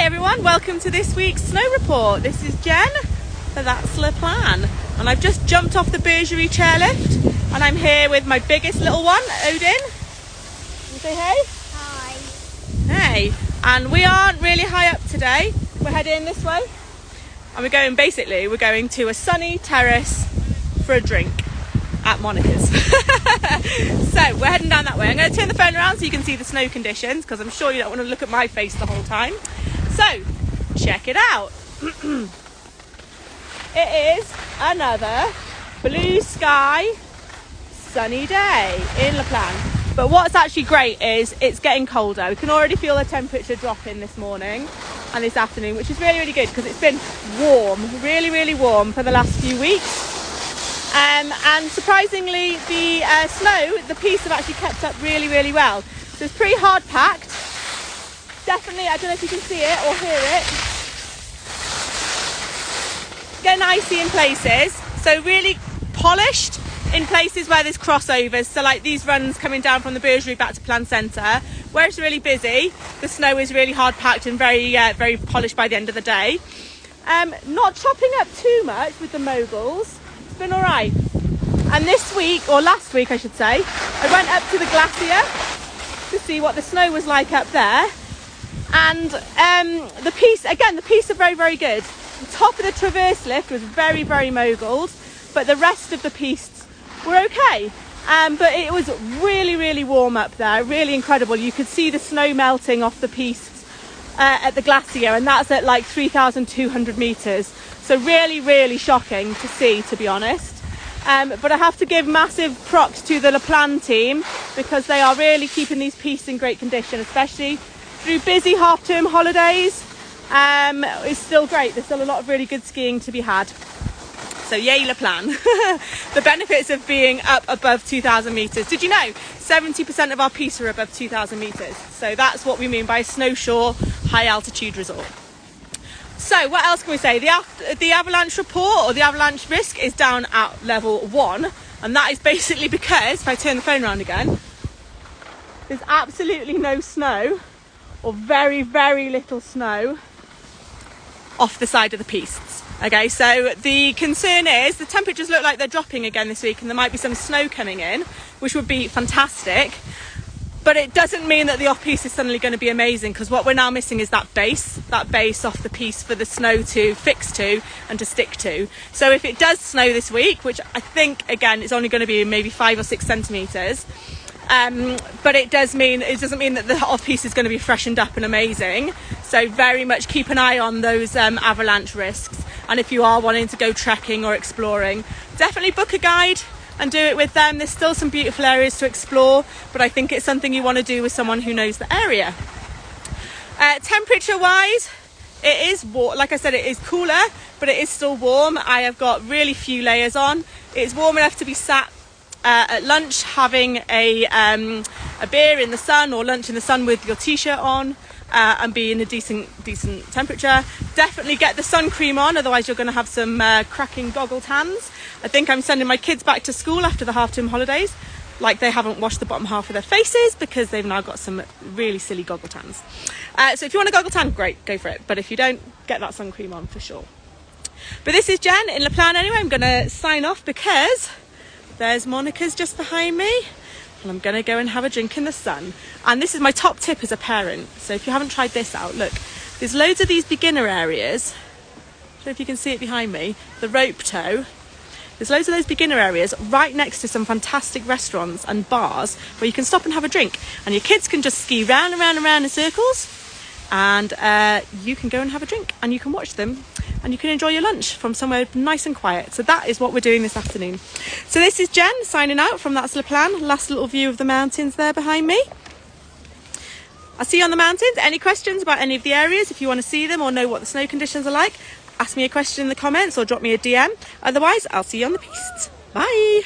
everyone, welcome to this week's snow report. This is Jen for That's Plagne, and I've just jumped off the Bergerie chairlift and I'm here with my biggest little one, Odin. You say hey? Hi. Hey, and we aren't really high up today. We're heading this way and we're going to a sunny terrace for a drink at Monica's. So we're heading down that way. I'm going to turn the phone around so you can see the snow conditions, because I'm sure you don't want to look at my face the whole time. So check it out. It is another blue sky sunny day in Plagne. But what's actually great is it's getting colder. We can already feel the temperature dropping this morning and this afternoon, which is really good because it's been warm, really warm for the last few weeks. And surprisingly, the snow, the pistes have actually kept up really well. So it's pretty hard packed. Definitely, I don't know if you can see it or hear it. Getting icy in places. So really polished in places where there's crossovers. So like these runs coming down from the Bergerie back to Plagne Centre, where it's really busy, the snow is really hard packed and very polished by the end of the day. Not chopping up too much with the moguls. Been all right. And this week, or last week I should say, I went up to the glacier to see what the snow was like up there, and the pistes are very good. The top of the traverse lift was very mogulled, but the rest of the pistes were okay. But it was really warm up there, really incredible. You could see the snow melting off the pistes at the glacier, and that's at like 3,200 metres. So really shocking to see, to be honest. But I have to give massive props to the Plagne team, because they are really keeping these pistes in great condition, especially through busy half-term holidays. It's still great. There's still a lot of really good skiing to be had. So yay Plagne. The benefits of being up above 2,000 metres. Did you know 70% of our pistes are above 2,000 metres? So that's what we mean by a snowshore high altitude resort. So what else can we say? The avalanche report, or the avalanche risk, is down at level 1, and that is basically because, if I turn the phone around again, there's absolutely no snow, or very little snow, off the side of the pistes. Okay, so the concern is the temperatures look like they're dropping again this week, and there might be some snow coming in, which would be fantastic. But it doesn't mean that the off-piste is suddenly going to be amazing, because what we're now missing is that base off the piste for the snow to fix to and to stick to. So if it does snow this week, which I think, again, it's only going to be maybe 5 or 6 centimetres, but it doesn't mean that the off-piste is going to be freshened up and amazing. So very much keep an eye on those avalanche risks. And if you are wanting to go trekking or exploring, definitely book a guide and do it with them. There's still some beautiful areas to explore, but I think it's something you want to do with someone who knows the area. Temperature wise, it is warm. Like I said, it is cooler, but it is still warm. I have got really few layers on. It's warm enough to be sat at lunch having a beer in the sun, or lunch in the sun with your t-shirt on, and be in a decent temperature. Definitely get the sun cream on, otherwise you're going to have some cracking goggle tans. I think I'm sending my kids back to school after the half-term holidays, like they haven't washed the bottom half of their faces, because they've now got some really silly goggle tans. So if you want a goggle tan, great, go for it. But if you don't, get that sun cream on for sure. But this is Jen in Plagne anyway. I'm going to sign off because there's Monica's just behind me, and I'm going to go and have a drink in the sun. And this is my top tip as a parent. So if you haven't tried this out, look, there's loads of these beginner areas. I don't know if you can see it behind me, the rope tow. There's loads of those beginner areas right next to some fantastic restaurants and bars where you can stop and have a drink. And your kids can just ski round and round in circles, and you can go and have a drink, and you can watch them, and you can enjoy your lunch from somewhere nice and quiet. So that is what we're doing this afternoon. So this is Jen signing out from That's Plagne. Last little view of the mountains there behind me. I'll see you on the mountains. Any questions about any of the areas, if you want to see them or know what the snow conditions are like, ask me a question in the comments or drop me a DM. Otherwise, I'll see you on the pistes. Bye.